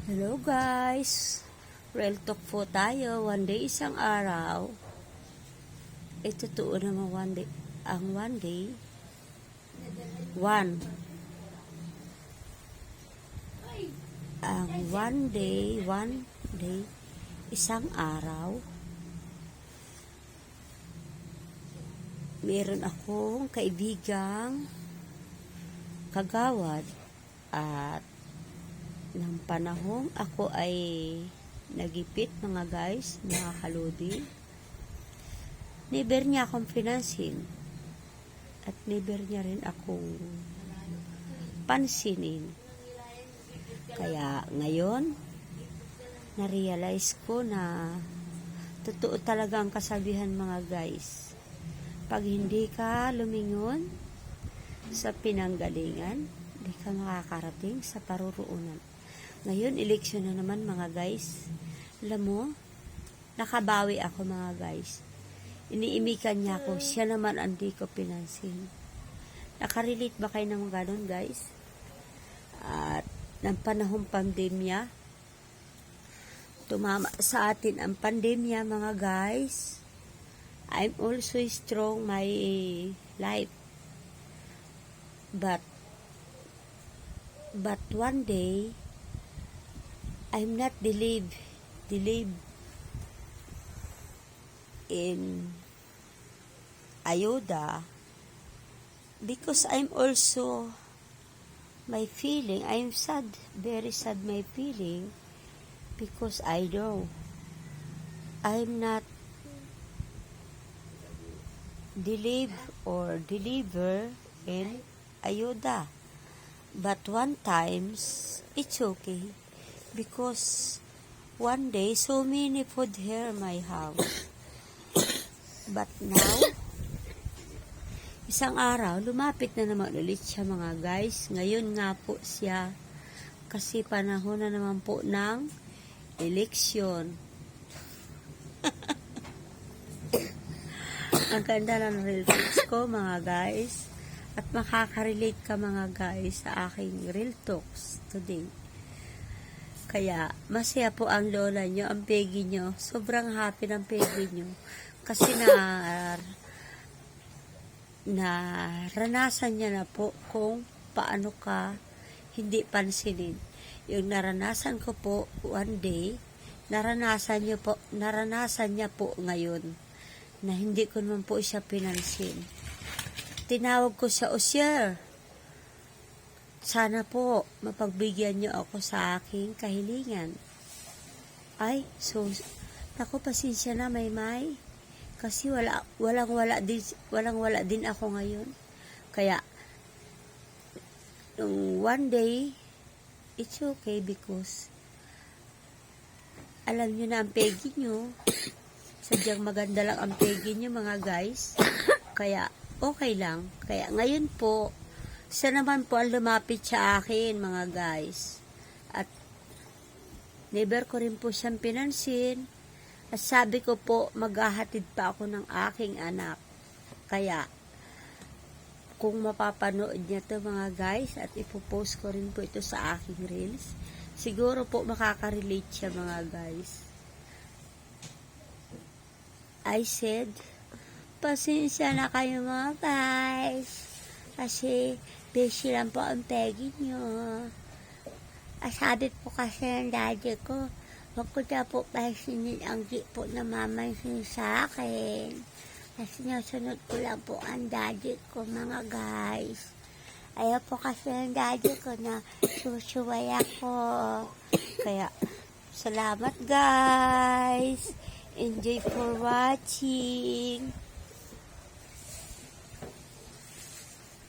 Hello guys! Real talk po tayo. One day isang araw. Totoo naman one day. Ang one day. One day, isang araw. Meron akong kaibigang kagawad at ng panahong ako ay nagipit mga guys, mga kaludi, never niya akong pinansin at never niya rin akong pansinin. Kaya ngayon na-realize ko na totoo talaga ang kasabihan mga guys, pag hindi ka lumingon sa pinanggalingan, hindi ka makakarating sa paruroonan. Ngayon, eleksyon na naman mga guys. Alam mo, nakabawi ako mga guys. Iniimikan niya ako, siya naman hindi ko pinansin. Nakarelate ba kayo ng ganun guys? At ng panahong pandemya, tumama sa atin ang pandemya mga guys. I'm also strong my life. But one day, I'm not believe in ayuda because I'm also my feeling. I'm sad, very sad my feeling because I know I'm not deliver in ayuda. But one times, it's okay. Because one day, so many food here in my house. But now, isang araw, lumapit na naman ulit siya mga guys. Ngayon nga po siya, kasi panahon na naman po ng eleksyon. Ang ganda ng real talks ko mga guys. At makaka-relate ka mga guys sa aking real talks today. Kaya, masaya po ang lola nyo, ang pegi nyo. Sobrang happy ng pegi nyo. Kasi naranasan niya na po kung paano ka hindi pansinin. Yung naranasan ko po one day, naranasan niya po ngayon na hindi ko naman po siya pinansin. Tinawag ko siya, "O sir, sana po mapagbigyan niyo ako sa aking kahilingan." Ay, so, naku, pasensya na may. Kasi walang wala din ako ngayon. Kaya, nung one day, it's okay because alam niyo na ang pegi niyo. Sadyang maganda lang ang pegi niyo mga guys. Kaya, okay lang. Kaya ngayon po, siya naman po ang lumapit sa akin mga guys. At never ko rin po siyang pinansin. At sabi ko po, maghahatid pa ako ng aking anak. Kaya, kung mapapanood niya to mga guys, at ipopost ko rin po ito sa aking reels, siguro po makaka-relate siya mga guys. I said, pasensya na kayo mga guys. Kasi, busy lang po ang pegi nyo. Sabi po kasi ng daddy ko, wag ko na po pansinin ang di po na mamansin sa akin. Kasi nasunod ko lang po ang daddy ko mga guys. Ayaw po kasi ng daddy ko na susuway ako. Kaya, salamat guys. Enjoy for watching.